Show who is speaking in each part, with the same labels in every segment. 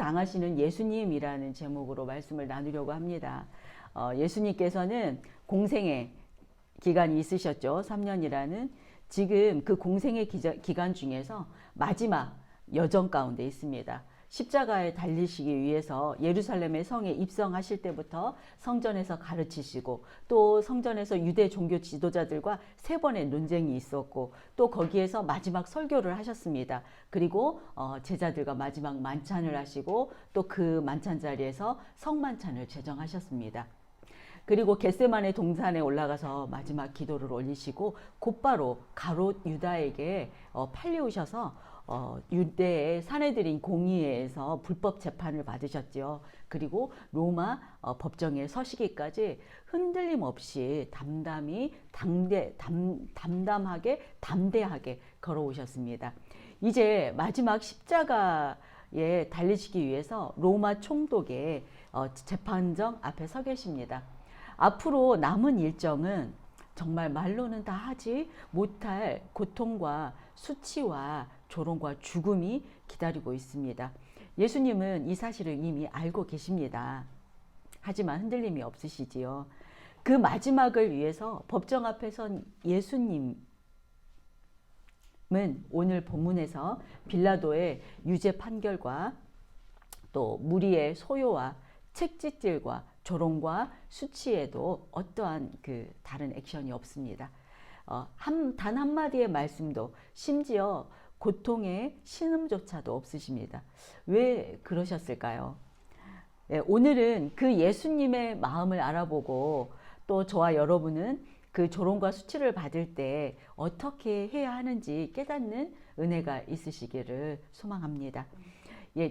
Speaker 1: 당하시는 예수님이라는 제목으로 말씀을 나누려고 합니다. 예수님께서는 공생의 기간이 있으셨죠. 3년이라는. 지금 그 공생의 기간 중에서 마지막 여정 가운데 있습니다. 십자가에 달리시기 위해서 예루살렘의 성에 입성하실 때부터 성전에서 가르치시고, 또 성전에서 유대 종교 지도자들과 3번의 논쟁이 있었고, 또 거기에서 마지막 설교를 하셨습니다. 그리고 제자들과 마지막 만찬을 하시고, 또 그 만찬 자리에서 성만찬을 제정하셨습니다. 그리고 겟세마네 동산에 올라가서 마지막 기도를 올리시고, 곧바로 가롯 유다에게 팔려오셔서 유대의 사내들인 공의회에서 불법 재판을 받으셨죠. 그리고 로마 법정에 서시기까지 흔들림 없이 담대하게 걸어오셨습니다. 이제 마지막 십자가에 달리시기 위해서 로마 총독의 재판정 앞에 서 계십니다. 앞으로 남은 일정은 정말 말로는 다 하지 못할 고통과 수치와 조롱과 죽음이 기다리고 있습니다. 예수님은 이 사실을 이미 알고 계십니다. 하지만 흔들림이 없으시지요. 그 마지막을 위해서 법정 앞에 선 예수님은 오늘 본문에서 빌라도의 유죄 판결과 또 무리의 소요와 책짓질과 조롱과 수치에도 어떠한 그 다른 액션이 없습니다. 단 한마디의 말씀도, 심지어 고통의 신음조차도 없으십니다. 왜 그러셨을까요? 오늘은 그 예수님의 마음을 알아보고, 또 저와 여러분은 그 조롱과 수치를 받을 때 어떻게 해야 하는지 깨닫는 은혜가 있으시기를 소망합니다.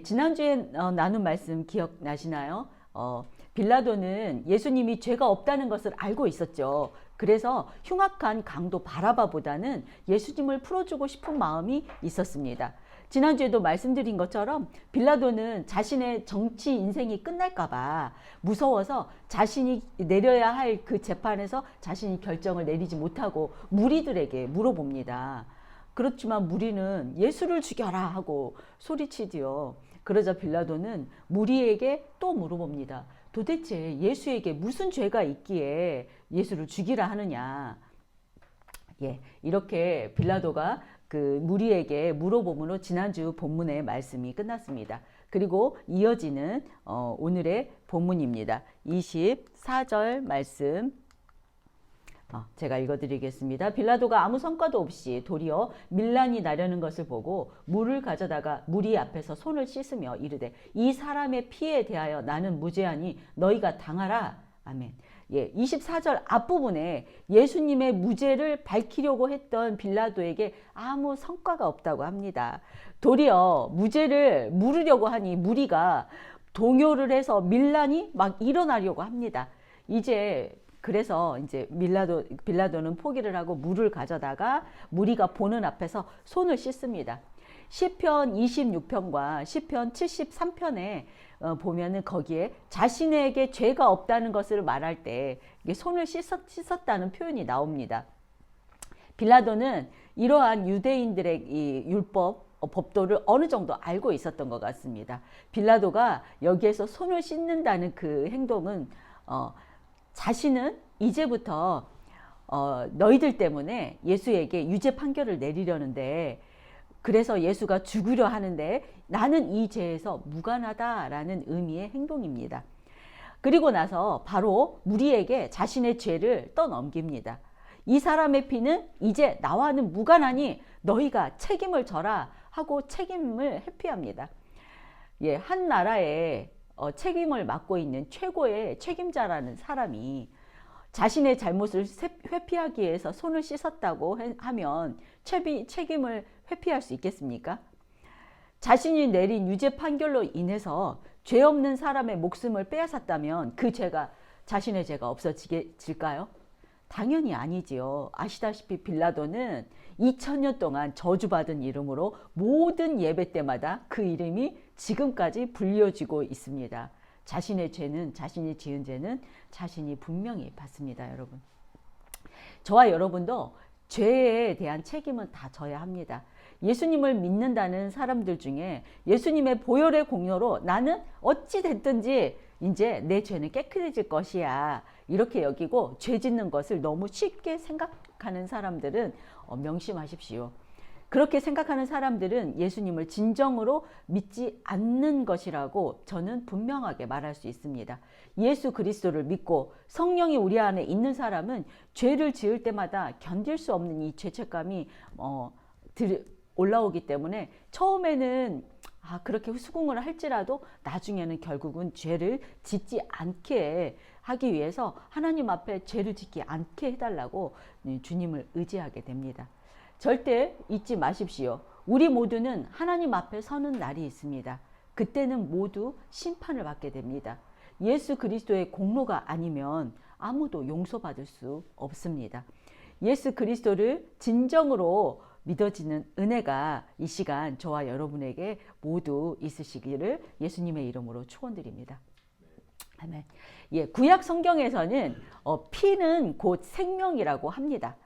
Speaker 1: 지난주에 나눈 말씀 기억나시나요? 빌라도는 예수님이 죄가 없다는 것을 알고 있었죠. 그래서 흉악한 강도 바라바보다는 예수님을 풀어주고 싶은 마음이 있었습니다. 지난주에도 말씀드린 것처럼 빌라도는 자신의 정치 인생이 끝날까봐 무서워서 자신이 내려야 할 그 재판에서 자신이 결정을 내리지 못하고 무리들에게 물어봅니다. 그렇지만 무리는 예수를 죽여라 하고 소리치지요. 그러자 빌라도는 무리에게 또 물어봅니다. 도대체 예수에게 무슨 죄가 있기에 예수를 죽이라 하느냐. 이렇게 빌라도가 그 무리에게 물어봄으로 지난주 본문의 말씀이 끝났습니다. 그리고 이어지는 오늘의 본문입니다. 24절 말씀 제가 읽어드리겠습니다. 빌라도가 아무 성과도 없이 도리어 밀란이 나려는 것을 보고 물을 가져다가 무리 앞에서 손을 씻으며 이르되, 이 사람의 피에 대하여 나는 무죄하니 너희가 당하라. 아멘. 24절 앞부분에 예수님의 무죄를 밝히려고 했던 빌라도에게 아무 성과가 없다고 합니다. 도리어 무죄를 물으려고 하니 무리가 동요를 해서 밀란이 막 일어나려고 합니다. 그래서 이제 빌라도는 포기를 하고 물을 가져다가 무리가 보는 앞에서 손을 씻습니다. 시편 26편과 시편 73편에 보면은 거기에 자신에게 죄가 없다는 것을 말할 때 손을 씻었다는 표현이 나옵니다. 빌라도는 이러한 유대인들의 이 법도를 어느 정도 알고 있었던 것 같습니다. 빌라도가 여기에서 손을 씻는다는 그 행동은 자신은 이제부터 너희들 때문에 예수에게 유죄 판결을 내리려는데, 그래서 예수가 죽으려 하는데 나는 이 죄에서 무관하다라는 의미의 행동입니다. 그리고 나서 바로 무리에게 자신의 죄를 떠넘깁니다. 이 사람의 피는 이제 나와는 무관하니 너희가 책임을 져라 하고 책임을 회피합니다. 한 나라에 책임을 맡고 있는 최고의 책임자라는 사람이 자신의 잘못을 회피하기 위해서 손을 씻었다고 하면 책임을 회피할 수 있겠습니까? 자신이 내린 유죄 판결로 인해서 죄 없는 사람의 목숨을 빼앗았다면 그 죄가 자신의 죄가 없어질까요? 당연히 아니지요. 아시다시피 빌라도는 2000년 동안 저주받은 이름으로 모든 예배 때마다 그 이름이 지금까지 불려지고 있습니다. 자신의 죄는, 자신이 지은 죄는 자신이 분명히 받습니다, 여러분. 저와 여러분도 죄에 대한 책임은 다 져야 합니다. 예수님을 믿는다는 사람들 중에 예수님의 보혈의 공로로 나는 어찌 됐든지 이제 내 죄는 깨끗해질 것이야 이렇게 여기고 죄 짓는 것을 너무 쉽게 생각하는 사람들은 명심하십시오. 그렇게 생각하는 사람들은 예수님을 진정으로 믿지 않는 것이라고 저는 분명하게 말할 수 있습니다. 예수 그리스도를 믿고 성령이 우리 안에 있는 사람은 죄를 지을 때마다 견딜 수 없는 이 죄책감이 올라오기 때문에 처음에는 그렇게 수긍을 할지라도 나중에는 결국은 죄를 짓지 않게 하기 위해서 하나님 앞에 죄를 짓지 않게 해달라고 주님을 의지하게 됩니다. 절대 잊지 마십시오. 우리 모두는 하나님 앞에 서는 날이 있습니다. 그때는 모두 심판을 받게 됩니다. 예수 그리스도의 공로가 아니면 아무도 용서받을 수 없습니다. 예수 그리스도를 진정으로 믿어지는 은혜가 이 시간 저와 여러분에게 모두 있으시기를 예수님의 이름으로 축원드립니다. 아멘. 예, 구약 성경에서는 피는 곧 생명이라고 합니다.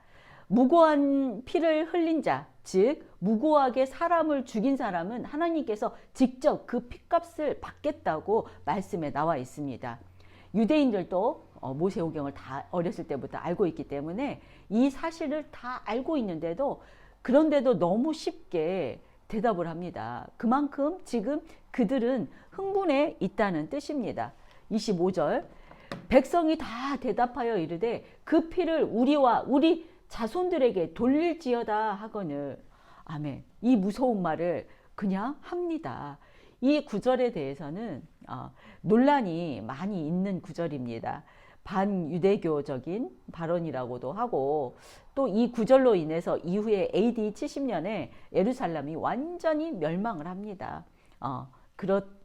Speaker 1: 무고한 피를 흘린 자, 즉 무고하게 사람을 죽인 사람은 하나님께서 직접 그 피값을 받겠다고 말씀에 나와 있습니다. 유대인들도 모세오경을 다 어렸을 때부터 알고 있기 때문에 이 사실을 다 알고 있는데도 그런데도 너무 쉽게 대답을 합니다. 그만큼 지금 그들은 흥분해 있다는 뜻입니다. 25절 백성이 다 대답하여 이르되 그 피를 우리와 우리 자손들에게 돌릴지어다 하거늘. 아멘. 이 무서운 말을 그냥 합니다. 이 구절에 대해서는 논란이 많이 있는 구절입니다. 반유대교적인 발언이라고도 하고 또 이 구절로 인해서 이후에 AD 70년에 예루살렘이 완전히 멸망을 합니다.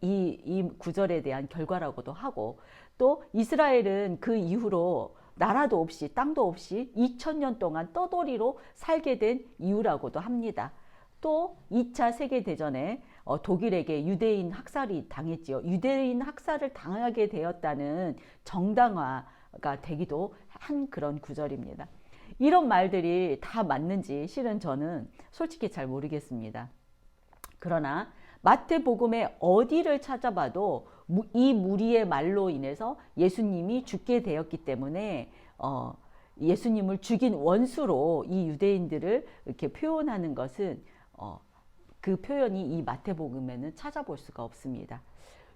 Speaker 1: 이 구절에 대한 결과라고도 하고 또 이스라엘은 그 이후로 나라도 없이 땅도 없이 2000년 동안 떠돌이로 살게 된 이유라고도 합니다. 또 2차 세계대전에 독일에게 유대인 학살이 당했지요. 유대인 학살을 당하게 되었다는 정당화가 되기도 한 그런 구절입니다. 이런 말들이 다 맞는지 실은 저는 솔직히 잘 모르겠습니다. 그러나 마태복음의 어디를 찾아봐도 이 무리의 말로 인해서 예수님이 죽게 되었기 때문에 예수님을 죽인 원수로 이 유대인들을 이렇게 표현하는 것은 그 표현이 이 마태복음에는 찾아볼 수가 없습니다.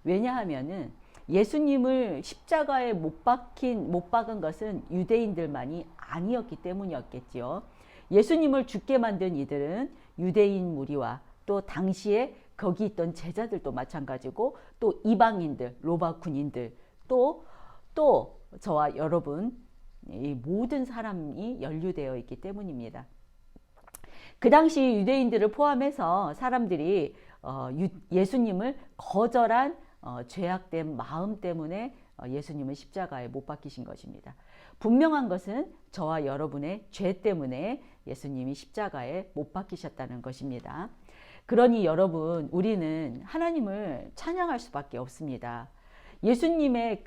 Speaker 1: 왜냐하면은 예수님을 십자가에 못 박은 것은 유대인들만이 아니었기 때문이었겠지요. 예수님을 죽게 만든 이들은 유대인 무리와 또 당시에 거기 있던 제자들도 마찬가지고 또 이방인들, 로마 군인들 또 저와 여러분 이 모든 사람이 연루되어 있기 때문입니다. 그 당시 유대인들을 포함해서 사람들이 예수님을 거절한 죄악된 마음 때문에 예수님은 십자가에 못 박히신 것입니다. 분명한 것은 저와 여러분의 죄 때문에 예수님이 십자가에 못 박히셨다는 것입니다. 그러니 여러분, 우리는 하나님을 찬양할 수밖에 없습니다. 예수님의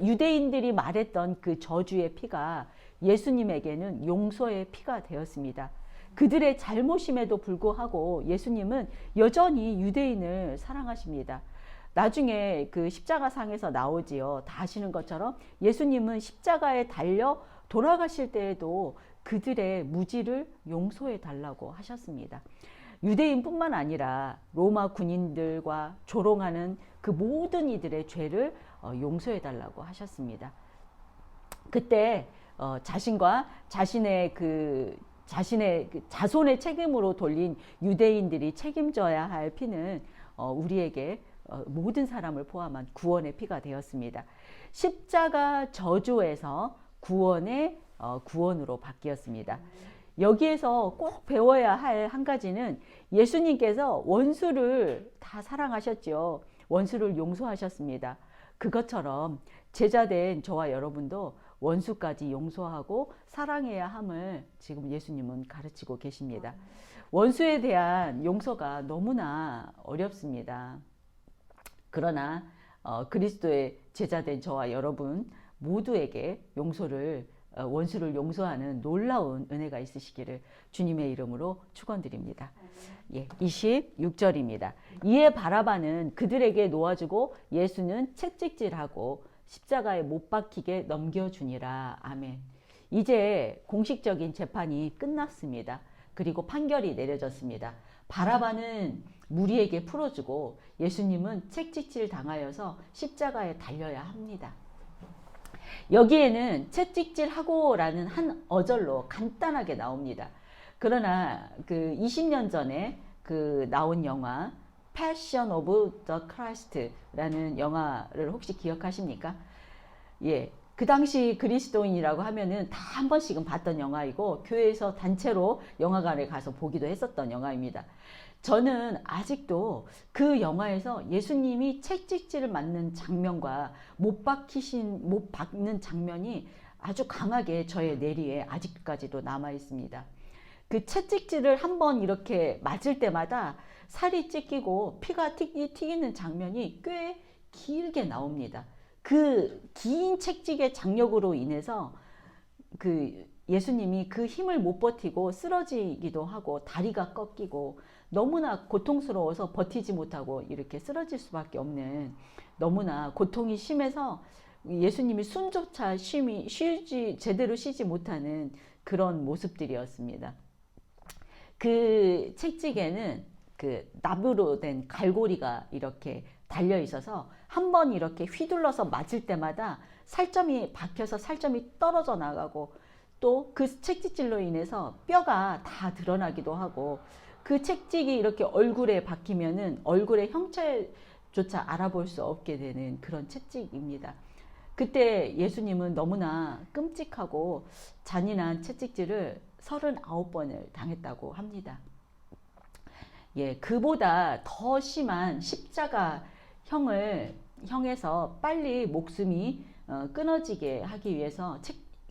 Speaker 1: 유대인들이 말했던 그 저주의 피가 예수님에게는 용서의 피가 되었습니다. 그들의 잘못임에도 불구하고 예수님은 여전히 유대인을 사랑하십니다. 나중에 그 십자가상에서 나오지요. 다 아시는 것처럼 예수님은 십자가에 달려 돌아가실 때에도 그들의 무지를 용서해 달라고 하셨습니다. 유대인뿐만 아니라 로마 군인들과 조롱하는 그 모든 이들의 죄를 용서해 달라고 하셨습니다. 그때 자신과 자신의 자손의 책임으로 돌린 유대인들이 책임져야 할 피는 우리에게 모든 사람을 포함한 구원의 피가 되었습니다. 십자가 저주에서 구원의 구원으로 바뀌었습니다. 여기에서 꼭 배워야 할 한 가지는 예수님께서 원수를 다 사랑하셨죠. 원수를 용서하셨습니다. 그것처럼 제자된 저와 여러분도 원수까지 용서하고 사랑해야 함을 지금 예수님은 가르치고 계십니다. 원수에 대한 용서가 너무나 어렵습니다. 그러나 그리스도의 제자된 저와 여러분 모두에게 용서를 원수를 용서하는 놀라운 은혜가 있으시기를 주님의 이름으로 축원드립니다. 예, 26절입니다. 이에 바라바는 그들에게 놓아주고 예수는 채찍질하고 십자가에 못 박히게 넘겨주니라. 아멘. 이제 공식적인 재판이 끝났습니다. 그리고 판결이 내려졌습니다. 바라바는 무리에게 풀어주고 예수님은 채찍질 당하여서 십자가에 달려야 합니다. 여기에는 채찍질하고라는 한 어절로 간단하게 나옵니다. 그러나 그 20년 전에 그 나온 영화 Passion of the Christ라는 영화를 혹시 기억하십니까? 예. 그 당시 그리스도인이라고 하면은 다 한 번씩은 봤던 영화이고 교회에서 단체로 영화관에 가서 보기도 했었던 영화입니다. 저는 아직도 그 영화에서 예수님이 채찍질을 맞는 장면과 못 박는 장면이 아주 강하게 저의 뇌리에 아직까지도 남아 있습니다. 그 채찍질을 한번 이렇게 맞을 때마다 살이 찢기고 피가 튀기는 장면이 꽤 길게 나옵니다. 그 긴 채찍의 장력으로 인해서 그 예수님이 그 힘을 못 버티고 쓰러지기도 하고 다리가 꺾이고 너무나 고통스러워서 버티지 못하고 이렇게 쓰러질 수밖에 없는 너무나 고통이 심해서 예수님이 숨조차 제대로 쉬지 못하는 그런 모습들이었습니다. 그 채찍에는 그 나무로 된 갈고리가 이렇게 달려 있어서 한 번 이렇게 휘둘러서 맞을 때마다 살점이 박혀서 살점이 떨어져 나가고 또 그 채찍질로 인해서 뼈가 다 드러나기도 하고 그 채찍이 이렇게 얼굴에 박히면은 얼굴의 형체조차 알아볼 수 없게 되는 그런 채찍입니다. 그때 예수님은 너무나 끔찍하고 잔인한 채찍질을 39번을 당했다고 합니다. 예, 그보다 더 심한 십자가 형에서 빨리 목숨이 끊어지게 하기 위해서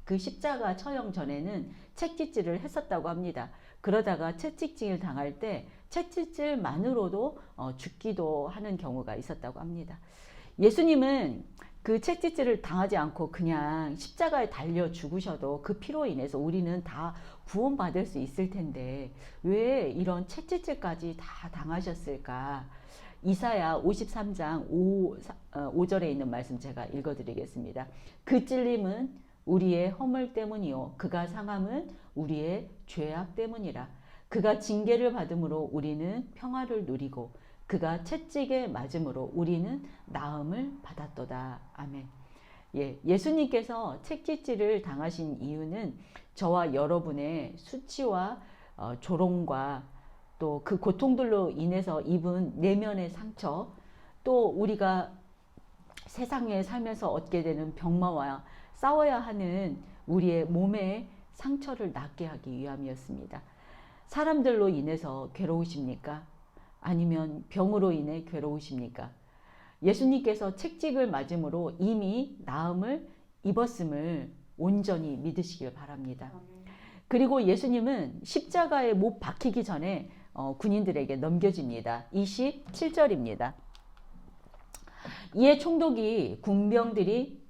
Speaker 1: 그 십자가 처형 전에는 채찍질을 했었다고 합니다. 그러다가 채찍질 당할 때 채찍질만으로도 죽기도 하는 경우가 있었다고 합니다. 예수님은 그 채찍질을 당하지 않고 그냥 십자가에 달려 죽으셔도 그 피로 인해서 우리는 다 구원받을 수 있을 텐데 왜 이런 채찍질까지 다 당하셨을까? 이사야 53장 5절에 있는 말씀 제가 읽어드리겠습니다. 그 찔림은 우리의 허물 때문이요 그가 상함은 우리의 죄악 때문이라. 그가 징계를 받음으로 우리는 평화를 누리고 그가 채찍에 맞음으로 우리는 나음을 받았도다. 아멘. 예, 예수님께서 채찍질을 당하신 이유는 저와 여러분의 수치와 조롱과 또 그 고통들로 인해서 입은 내면의 상처, 또 우리가 세상에 살면서 얻게 되는 병마와 싸워야 하는 우리의 몸의 상처를 낫게 하기 위함이었습니다. 사람들로 인해서 괴로우십니까? 아니면 병으로 인해 괴로우십니까? 예수님께서 채찍을 맞음으로 이미 나음을 입었음을 온전히 믿으시길 바랍니다. 그리고 예수님은 십자가에 못 박히기 전에 군인들에게 넘겨집니다. 27절입니다. 이에 총독의 군병들이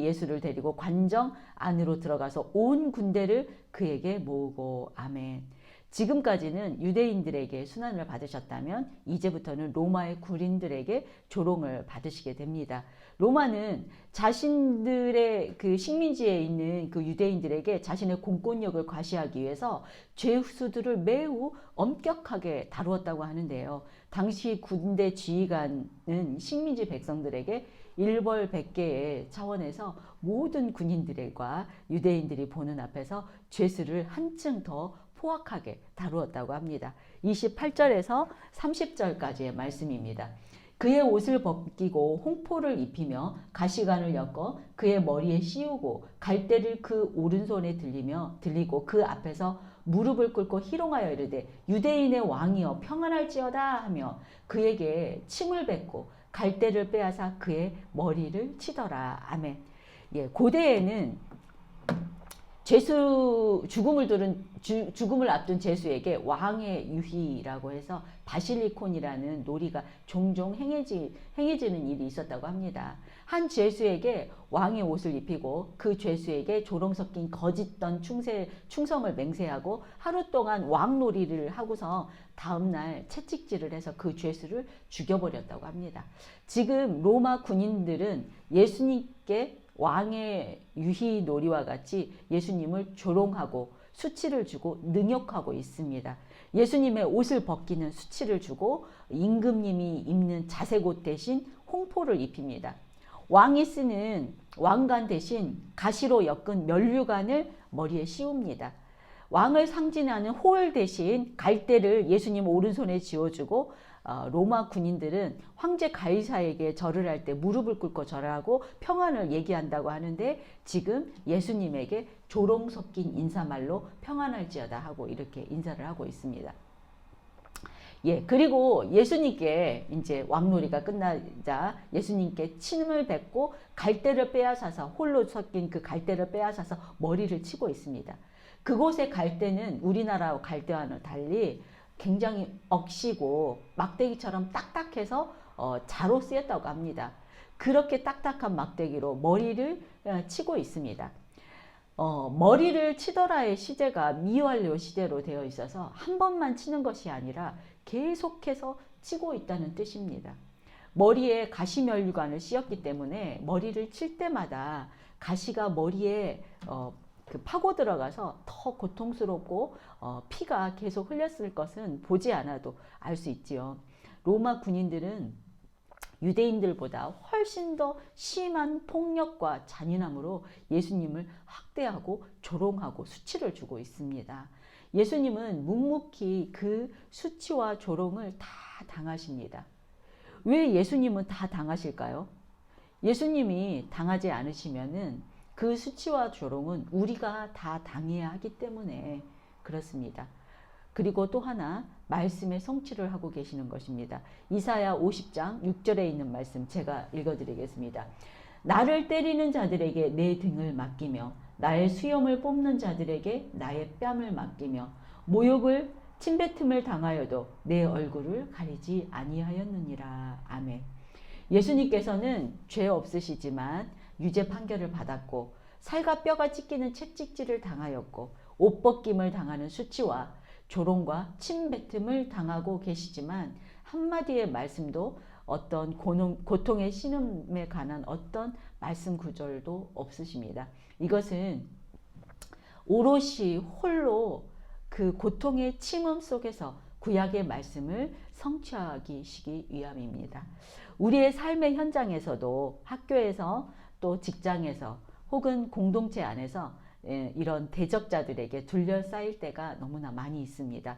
Speaker 1: 예수를 데리고 관정 안으로 들어가서 온 군대를 그에게 모으고 아멘. 지금까지는 유대인들에게 순환을 받으셨다면 이제부터는 로마의 군인들에게 조롱을 받으시게 됩니다. 로마는 자신들의 그 식민지에 있는 그 유대인들에게 자신의 공권력을 과시하기 위해서 죄수들을 매우 엄격하게 다루었다고 하는데요. 당시 군대 지휘관은 식민지 백성들에게 일벌백계의 차원에서 모든 군인들과 유대인들이 보는 앞에서 죄수를 한층 더 포악하게 다루었다고 합니다. 28절에서 30절까지의 말씀입니다. 그의 옷을 벗기고 홍포를 입히며 가시관을 엮어 그의 머리에 씌우고 갈대를 그 오른손에 들리고 그 앞에서 무릎을 꿇고 희롱하여 이르되 유대인의 왕이여 평안할지어다 하며 그에게 침을 뱉고 갈대를 빼앗아 그의 머리를 치더라. 아멘. 예, 고대에는 죽음을 앞둔 제수에게 왕의 유희라고 해서 바실리콘이라는 놀이가 종종 행해지는 일이 있었다고 합니다. 한 죄수에게 왕의 옷을 입히고 그 죄수에게 조롱 섞인 거짓된 충성을 맹세하고 하루 동안 왕놀이를 하고서 다음날 채찍질을 해서 그 죄수를 죽여버렸다고 합니다. 지금 로마 군인들은 예수님께 왕의 유희 놀이와 같이 예수님을 조롱하고 수치를 주고 능욕하고 있습니다. 예수님의 옷을 벗기는 수치를 주고 임금님이 입는 자색 옷 대신 홍포를 입힙니다. 왕이 쓰는 왕관 대신 가시로 엮은 면류관을 머리에 씌웁니다. 왕을 상징하는 호을 대신 갈대를 예수님 오른손에 쥐어주고 로마 군인들은 황제 가이사에게 절을 할 때 무릎을 꿇고 절하고 평안을 얘기한다고 하는데 지금 예수님에게 조롱 섞인 인사말로 평안할지어다 하고 이렇게 인사를 하고 있습니다. 예, 그리고 예수님께 이제 왕놀이가 끝나자 예수님께 침을 뱉고 갈대를 빼앗아서 홀로 섞인 그 갈대를 빼앗아서 머리를 치고 있습니다. 그곳의 갈대는 우리나라 갈대와는 달리 굉장히 억시고 막대기처럼 딱딱해서 자로 쓰였다고 합니다. 그렇게 딱딱한 막대기로 머리를 치고 있습니다. 머리를 치더라의 시제가 미완료 시제로 되어 있어서 한 번만 치는 것이 아니라 계속해서 치고 있다는 뜻입니다. 머리에 가시면류관을 씌웠기 때문에 머리를 칠 때마다 가시가 머리에 파고 들어가서 더 고통스럽고 피가 계속 흘렸을 것은 보지 않아도 알 수 있지요. 로마 군인들은 유대인들보다 훨씬 더 심한 폭력과 잔인함으로 예수님을 학대하고 조롱하고 수치를 주고 있습니다. 예수님은 묵묵히 그 수치와 조롱을 다 당하십니다. 왜 예수님은 다 당하실까요? 예수님이 당하지 않으시면은 그 수치와 조롱은 우리가 다 당해야 하기 때문에 그렇습니다. 그리고 또 하나 말씀의 성취를 하고 계시는 것입니다. 이사야 50장 6절에 있는 말씀 제가 읽어드리겠습니다. 나를 때리는 자들에게 내 등을 맡기며 나의 수염을 뽑는 자들에게 나의 뺨을 맡기며 모욕을 침뱉음을 당하여도 내 얼굴을 가리지 아니하였느니라. 아멘. 예수님께서는 죄 없으시지만 유죄 판결을 받았고 살과 뼈가 찢기는 채찍질을 당하였고 옷 벗김을 당하는 수치와 조롱과 침뱉음을 당하고 계시지만 한마디의 말씀도 어떤 고통의 신음에 관한 어떤 말씀 구절도 없으십니다. 이것은 오롯이 홀로 그 고통의 침음 속에서 구약의 말씀을 성취하시기 위함입니다. 우리의 삶의 현장에서도 학교에서 또 직장에서 혹은 공동체 안에서 이런 대적자들에게 둘러싸일 때가 너무나 많이 있습니다.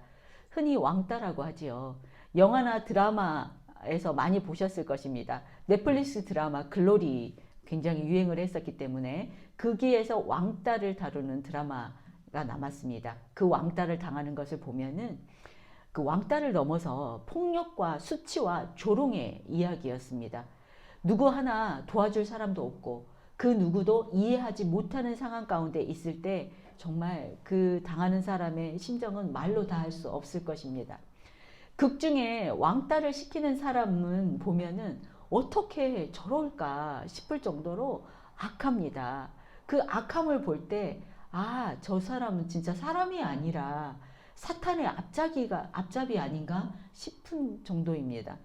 Speaker 1: 흔히 왕따라고 하지요. 영화나 드라마에서 많이 보셨을 것입니다. 넷플릭스 드라마 글로리 굉장히 유행을 했었기 때문에 거기에서 왕따를 다루는 드라마가 남았습니다. 그 왕따를 당하는 것을 보면은 그 왕따를 넘어서 폭력과 수치와 조롱의 이야기였습니다. 누구 하나 도와줄 사람도 없고 그 누구도 이해하지 못하는 상황 가운데 있을 때 정말 그 당하는 사람의 심정은 말로 다 할 수 없을 것입니다. 극 중에 왕따를 시키는 사람은 보면은 어떻게 저럴까 싶을 정도로 악합니다. 그 악함을 볼 때 아, 저 사람은 진짜 사람이 아니라 사탄의 앞잡이 아닌가 싶은 정도입니다.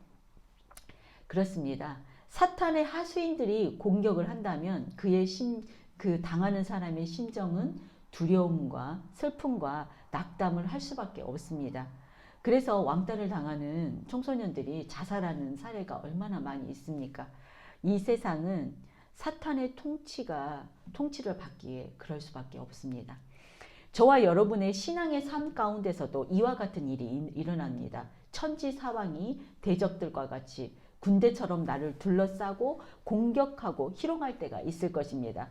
Speaker 1: 그렇습니다. 사탄의 하수인들이 공격을 한다면 그 당하는 사람의 심정은 두려움과 슬픔과 낙담을 할 수밖에 없습니다. 그래서 왕따를 당하는 청소년들이 자살하는 사례가 얼마나 많이 있습니까? 이 세상은 사탄의 통치를 받기에 그럴 수밖에 없습니다. 저와 여러분의 신앙의 삶 가운데서도 이와 같은 일이 일어납니다. 천지사왕이 대적들과 같이 군대처럼 나를 둘러싸고 공격하고 희롱할 때가 있을 것입니다.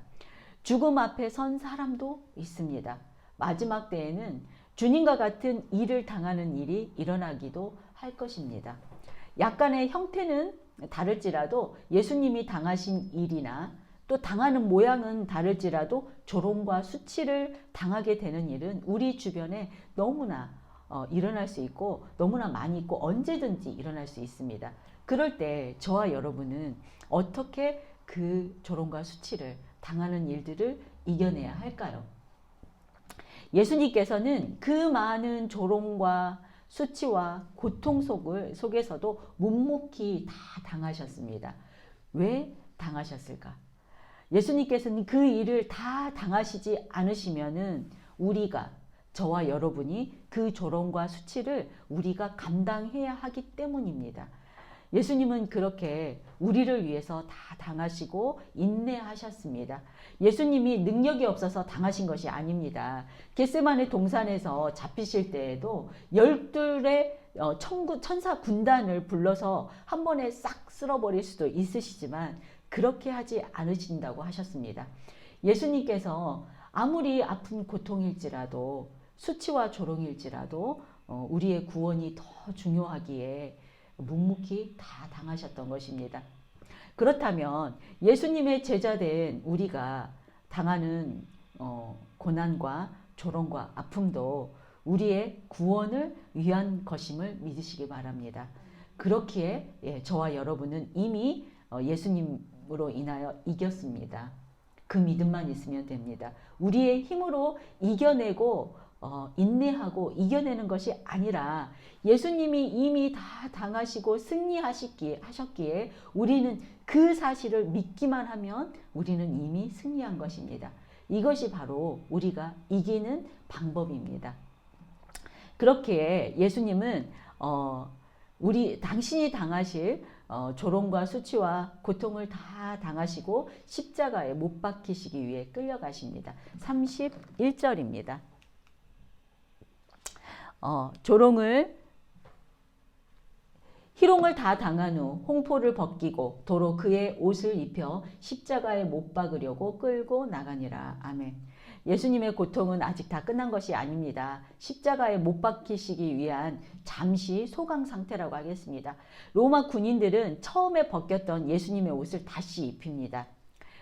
Speaker 1: 죽음 앞에 선 사람도 있습니다. 마지막 때에는 주님과 같은 일을 당하는 일이 일어나기도 할 것입니다. 약간의 형태는 다를지라도 예수님이 당하신 일이나 또 당하는 모양은 다를지라도 조롱과 수치를 당하게 되는 일은 우리 주변에 너무나 일어날 수 있고 너무나 많이 있고 언제든지 일어날 수 있습니다. 그럴 때 저와 여러분은 어떻게 그 조롱과 수치를 당하는 일들을 이겨내야 할까요? 예수님께서는 그 많은 조롱과 수치와 고통 속에서도 묵묵히 다 당하셨습니다. 왜 당하셨을까? 예수님께서는 그 일을 다 당하시지 않으시면은 우리가, 저와 여러분이 그 조롱과 수치를 우리가 감당해야 하기 때문입니다. 예수님은 그렇게 우리를 위해서 다 당하시고 인내하셨습니다. 예수님이 능력이 없어서 당하신 것이 아닙니다. 겟세마네 동산에서 잡히실 때에도 12의 천사 군단을 불러서 한 번에 싹 쓸어버릴 수도 있으시지만 그렇게 하지 않으신다고 하셨습니다. 예수님께서 아무리 아픈 고통일지라도 수치와 조롱일지라도 우리의 구원이 더 중요하기에 묵묵히 다 당하셨던 것입니다. 그렇다면 예수님의 제자된 우리가 당하는 고난과 조롱과 아픔도 우리의 구원을 위한 것임을 믿으시기 바랍니다. 그렇기에 저와 여러분은 이미 예수님으로 인하여 이겼습니다. 그 믿음만 있으면 됩니다. 우리의 힘으로 이겨내고 인내하고 이겨내는 것이 아니라 예수님이 이미 다 당하시고 승리하셨기에 우리는 그 사실을 믿기만 하면 우리는 이미 승리한 것입니다. 이것이 바로 우리가 이기는 방법입니다. 그렇기에 예수님은 당신이 당하실 조롱과 수치와 고통을 다 당하시고 십자가에 못 박히시기 위해 끌려가십니다. 31절입니다. 희롱을 다 당한 후 홍포를 벗기고 도로 그의 옷을 입혀 십자가에 못 박으려고 끌고 나가니라. 아멘. 예수님의 고통은 아직 다 끝난 것이 아닙니다. 십자가에 못 박히시기 위한 잠시 소강 상태라고 하겠습니다. 로마 군인들은 처음에 벗겼던 예수님의 옷을 다시 입힙니다.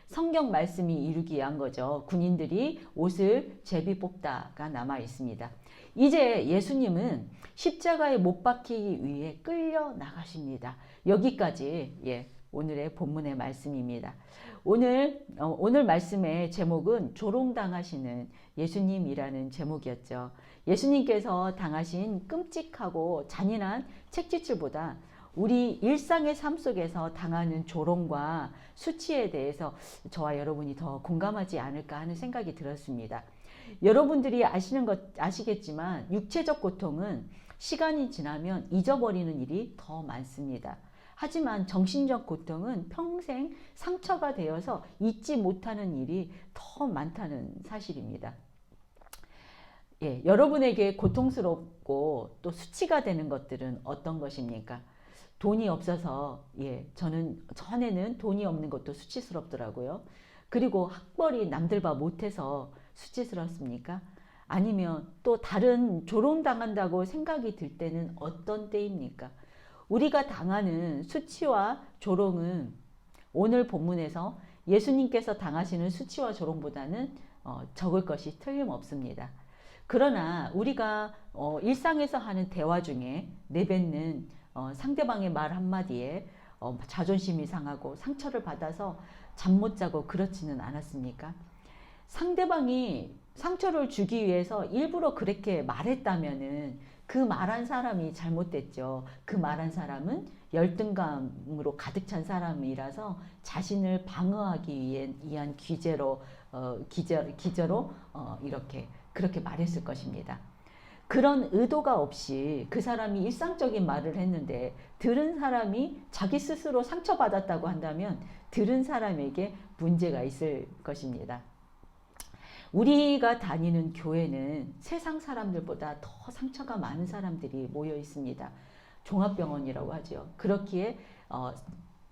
Speaker 1: 성경 말씀이 이루기 위한 거죠. 군인들이 옷을 제비 뽑다가 남아 있습니다. 이제 예수님은 십자가에 못 박히기 위해 끌려 나가십니다. 여기까지 오늘의 본문의 말씀입니다. 오늘 말씀의 제목은 조롱당하시는 예수님이라는 제목이었죠. 예수님께서 당하신 끔찍하고 잔인한 책짓질보다 우리 일상의 삶 속에서 당하는 조롱과 수치에 대해서 저와 여러분이 더 공감하지 않을까 하는 생각이 들었습니다. 여러분들이 아시겠지만 육체적 고통은 시간이 지나면 잊어버리는 일이 더 많습니다. 하지만 정신적 고통은 평생 상처가 되어서 잊지 못하는 일이 더 많다는 사실입니다. 여러분에게 고통스럽고 또 수치가 되는 것들은 어떤 것입니까? 돈이 없어서 전에는 돈이 없는 것도 수치스럽더라고요. 그리고 학벌이 남들보다 못해서 수치스럽습니까? 아니면 또 다른 조롱당한다고 생각이 들 때는 어떤 때입니까? 우리가 당하는 수치와 조롱은 오늘 본문에서 예수님께서 당하시는 수치와 조롱보다는 적을 것이 틀림없습니다. 그러나 우리가 일상에서 하는 대화 중에 내뱉는 상대방의 말 한마디에 자존심이 상하고 상처를 받아서 잠 못 자고 그렇지는 않았습니까? 상대방이 상처를 주기 위해서 일부러 그렇게 말했다면은 그 말한 사람이 잘못됐죠. 그 말한 사람은 열등감으로 가득 찬 사람이라서 자신을 방어하기 위한 기제로 그렇게 말했을 것입니다. 그런 의도가 없이 그 사람이 일상적인 말을 했는데 들은 사람이 자기 스스로 상처받았다고 한다면 들은 사람에게 문제가 있을 것입니다. 우리가 다니는 교회는 세상 사람들보다 더 상처가 많은 사람들이 모여 있습니다. 종합병원이라고 하죠. 그렇기에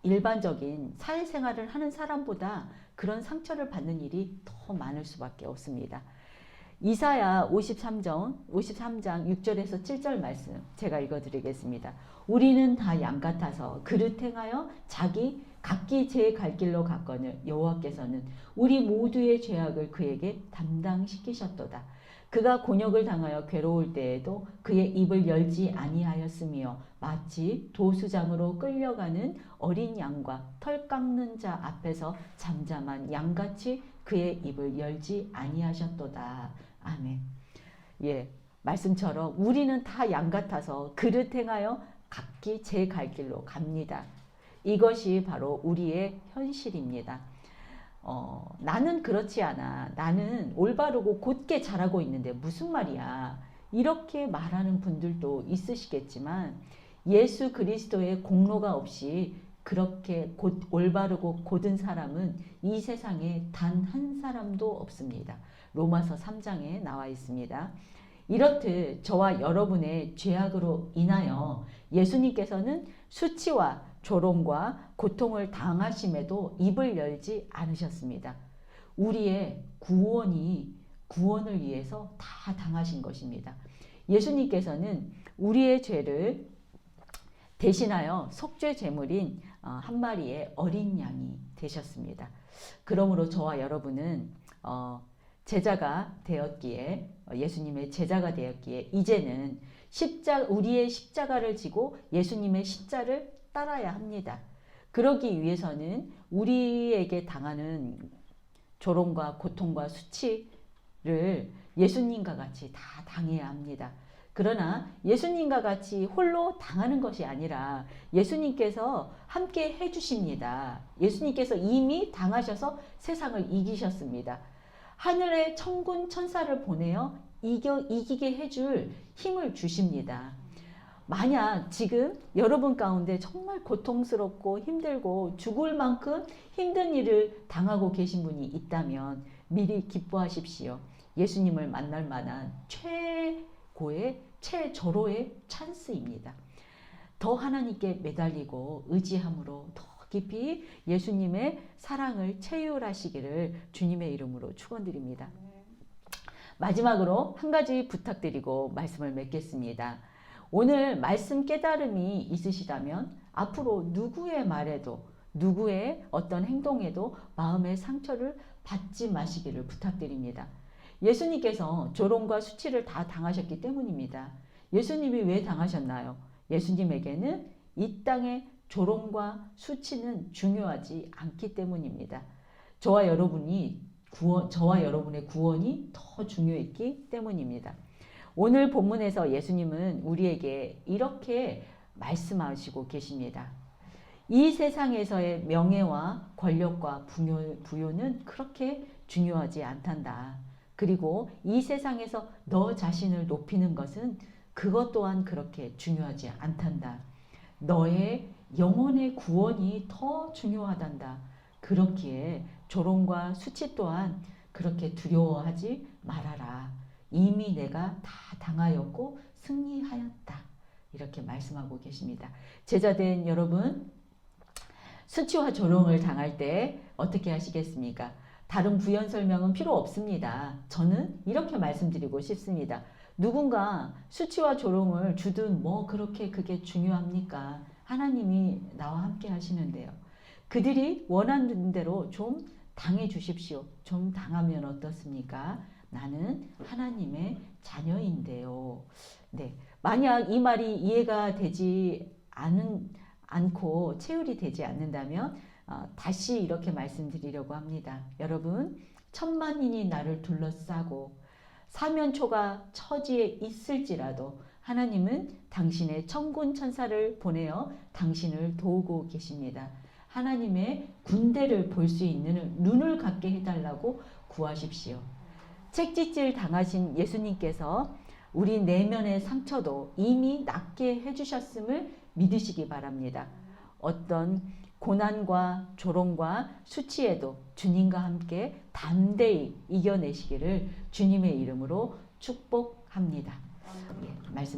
Speaker 1: 일반적인 사회생활을 하는 사람보다 그런 상처를 받는 일이 더 많을 수밖에 없습니다. 이사야 53장 6절에서 7절 말씀 제가 읽어드리겠습니다. 우리는 다 양 같아서 그릇 행하여 자기 각기 제 갈 길로 갔거늘 여호와께서는 우리 모두의 죄악을 그에게 담당시키셨도다. 그가 곤욕을 당하여 괴로울 때에도 그의 입을 열지 아니하였으며 마치 도수장으로 끌려가는 어린 양과 털 깎는 자 앞에서 잠잠한 양같이 그의 입을 열지 아니하셨도다. 아멘. 예, 말씀처럼 우리는 다 양 같아서 그릇 행하여 각기 제 갈 길로 갑니다. 이것이 바로 우리의 현실입니다. 나는 그렇지 않아. 나는 올바르고 곧게 자라고 있는데 무슨 말이야. 이렇게 말하는 분들도 있으시겠지만 예수 그리스도의 공로가 없이 그렇게 올바르고 곧은 사람은 이 세상에 단 한 사람도 없습니다. 로마서 3장에 나와 있습니다. 이렇듯 저와 여러분의 죄악으로 인하여 예수님께서는 수치와 조롱과 고통을 당하심에도 입을 열지 않으셨습니다. 우리의 구원을 위해서 다 당하신 것입니다. 예수님께서는 우리의 죄를 대신하여 속죄 제물인 한 마리의 어린 양이 되셨습니다. 그러므로 저와 여러분은 제자가 되었기에 예수님의 제자가 되었기에 이제는 우리의 십자가를 지고 예수님의 십자를 따라야 합니다. 그러기 위해서는 우리에게 당하는 조롱과 고통과 수치를 예수님과 같이 다 당해야 합니다. 그러나 예수님과 같이 홀로 당하는 것이 아니라 예수님께서 함께 해주십니다. 예수님께서 이미 당하셔서 세상을 이기셨습니다. 하늘의 천군 천사를 보내어 이기게 해줄 힘을 주십니다. 만약 지금 여러분 가운데 정말 고통스럽고 힘들고 죽을 만큼 힘든 일을 당하고 계신 분이 있다면 미리 기뻐하십시오. 예수님을 만날 만한 최저로의 찬스입니다. 더 하나님께 매달리고 의지함으로 더 깊이 예수님의 사랑을 체휼하시기를 주님의 이름으로 축원드립니다. 마지막으로 한 가지 부탁드리고 말씀을 맺겠습니다. 오늘 말씀 깨달음이 있으시다면 앞으로 누구의 말에도 누구의 어떤 행동에도 마음의 상처를 받지 마시기를 부탁드립니다. 예수님께서 조롱과 수치를 다 당하셨기 때문입니다. 예수님이 왜 당하셨나요? 예수님에게는 이 땅의 조롱과 수치는 중요하지 않기 때문입니다. 저와 여러분의 구원이 더 중요했기 때문입니다. 오늘 본문에서 예수님은 우리에게 이렇게 말씀하시고 계십니다. 이 세상에서의 명예와 권력과 부요는 그렇게 중요하지 않단다. 그리고 이 세상에서 너 자신을 높이는 것은 그것 또한 그렇게 중요하지 않단다. 너의 영혼의 구원이 더 중요하단다. 그렇기에 조롱과 수치 또한 그렇게 두려워하지 말아라. 이미 내가 다 당하였고 승리하였다. 이렇게 말씀하고 계십니다. 제자된 여러분, 수치와 조롱을 당할 때 어떻게 하시겠습니까? 다른 부연 설명은 필요 없습니다. 저는 이렇게 말씀드리고 싶습니다. 누군가 수치와 조롱을 주든 뭐 그렇게 그게 중요합니까? 하나님이 나와 함께 하시는데요. 그들이 원하는 대로 좀 당해 주십시오. 좀 당하면 어떻습니까? 나는 하나님의 자녀인데요. 네, 만약 이 말이 이해가 되지 않고 체휼이 되지 않는다면 다시 이렇게 말씀드리려고 합니다. 여러분, 천만인이 나를 둘러싸고 사면초가 처지에 있을지라도 하나님은 당신의 천군 천사를 보내어 당신을 도우고 계십니다. 하나님의 군대를 볼 수 있는 눈을 갖게 해달라고 구하십시오. 책짓질 당하신 예수님께서 우리 내면의 상처도 이미 낫게 해주셨음을 믿으시기 바랍니다. 어떤 고난과 조롱과 수치에도 주님과 함께 담대히 이겨내시기를 주님의 이름으로 축복합니다. 예, 말씀